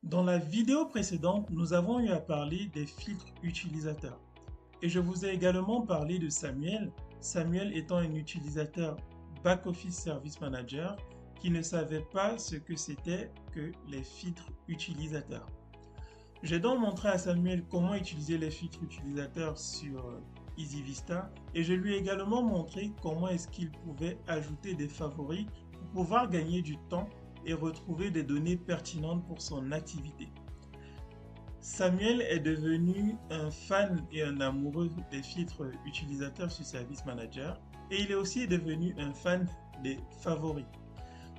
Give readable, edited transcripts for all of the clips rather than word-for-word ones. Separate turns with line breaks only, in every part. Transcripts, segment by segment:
Dans la vidéo précédente, nous avons eu à parler des filtres utilisateurs. Et je vous ai également parlé de Samuel, Samuel étant un utilisateur Back Office Service Manager qui ne savait pas ce que c'était que les filtres utilisateurs. J'ai donc montré à Samuel comment utiliser les filtres utilisateurs sur EasyVista et je lui ai également montré comment est-ce qu'il pouvait ajouter des favoris pour pouvoir gagner du temps et retrouver des données pertinentes pour son activité. Samuel est devenu un fan et un amoureux des filtres utilisateurs sur Service Manager et il est aussi devenu un fan des favoris.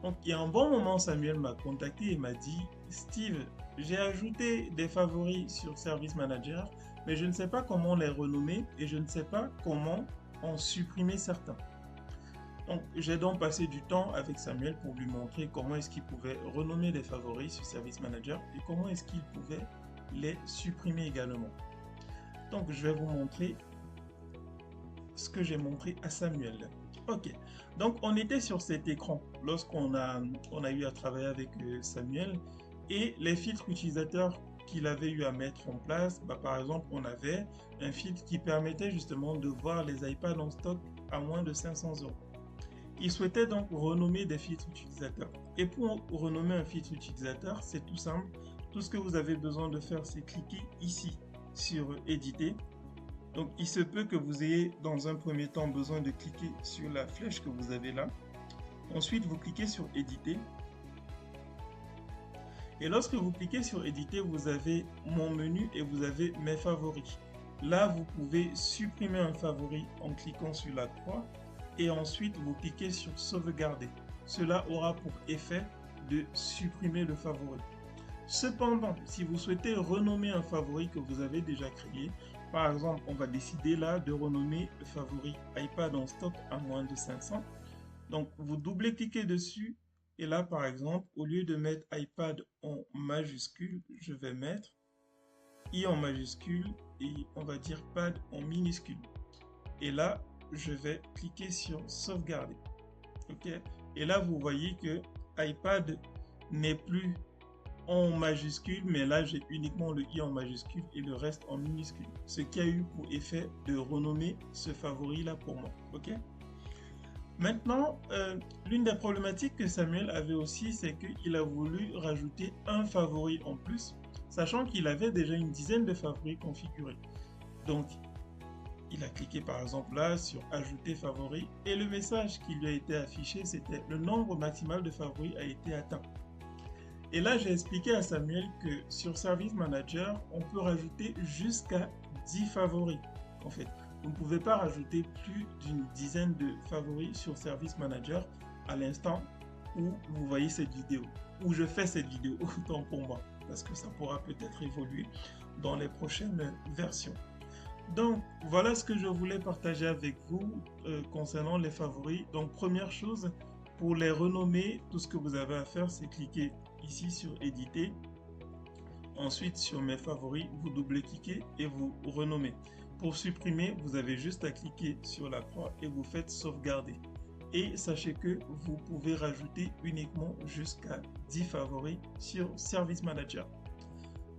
Donc, il y a un bon moment, Samuel m'a contacté et m'a dit, Steve, j'ai ajouté des favoris sur Service Manager, mais je ne sais pas comment les renommer et je ne sais pas comment en supprimer certains. Donc, j'ai donc passé du temps avec Samuel pour lui montrer comment est-ce qu'il pouvait renommer les favoris sur Service Manager et comment est-ce qu'il pouvait les supprimer également. Donc, je vais vous montrer ce que j'ai montré à Samuel. Ok, donc on était sur cet écran lorsqu'on a eu à travailler avec Samuel et les filtres utilisateurs qu'il avait eu à mettre en place, par exemple, on avait un filtre qui permettait justement de voir les iPads en stock à moins de 500 euros. Il souhaitait donc renommer des filtres utilisateurs. Et pour renommer un filtre utilisateur, c'est tout simple. Tout ce que vous avez besoin de faire, c'est cliquer ici sur éditer. Donc, il se peut que vous ayez dans un premier temps besoin de cliquer sur la flèche que vous avez là. Ensuite, vous cliquez sur éditer. Et lorsque vous cliquez sur éditer, vous avez mon menu et vous avez mes favoris. Là, vous pouvez supprimer un favori en cliquant sur la croix et ensuite vous cliquez sur sauvegarder. Cela aura pour effet de supprimer le favori. Cependant, si vous souhaitez renommer un favori que vous avez déjà créé, par exemple, on va décider là de renommer le favori iPad en stock à moins de 500. Donc, vous double-cliquez dessus et là, par exemple, au lieu de mettre iPad en majuscule, je vais mettre I en majuscule et on va dire pad en minuscule. Et là, je vais cliquer sur sauvegarder. Ok. Et là, vous voyez que iPad n'est plus en majuscule, mais là j'ai uniquement le i en majuscule et le reste en minuscule. Ce qui a eu pour effet de renommer ce favori là pour moi. Ok. Maintenant, l'une des problématiques que Samuel avait aussi, c'est qu'il a voulu rajouter un favori en plus, sachant qu'il avait déjà une dizaine de favoris configurés. Donc, il a cliqué par exemple là sur ajouter favori et le message qui lui a été affiché, c'était le nombre maximal de favoris a été atteint. Et là, j'ai expliqué à Samuel que sur Service Manager, on peut rajouter jusqu'à 10 favoris. En fait, vous ne pouvez pas rajouter plus d'une dizaine de favoris sur Service Manager à l'instant où vous voyez cette vidéo, où je fais cette vidéo, autant pour moi, parce que ça pourra peut-être évoluer dans les prochaines versions. Donc, voilà ce que je voulais partager avec vous concernant les favoris. Donc, première chose, pour les renommer, tout ce que vous avez à faire, c'est cliquer ici sur éditer. Ensuite, sur mes favoris, vous double-cliquez et vous renommez. Pour supprimer, vous avez juste à cliquer sur la croix et vous faites sauvegarder. Et sachez que vous pouvez rajouter uniquement jusqu'à 10 favoris sur Service Manager.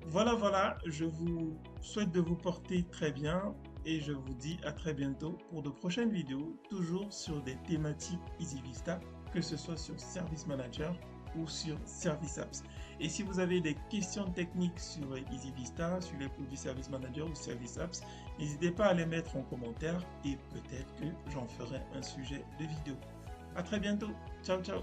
Voilà, je vous souhaite de vous porter très bien et je vous dis à très bientôt pour de prochaines vidéos, toujours sur des thématiques EasyVista, que ce soit sur Service Manager ou sur Service Apps. Et si vous avez des questions techniques sur EasyVista, sur les produits Service Manager ou Service Apps, n'hésitez pas à les mettre en commentaire et peut-être que j'en ferai un sujet de vidéo. À très bientôt. Ciao, ciao.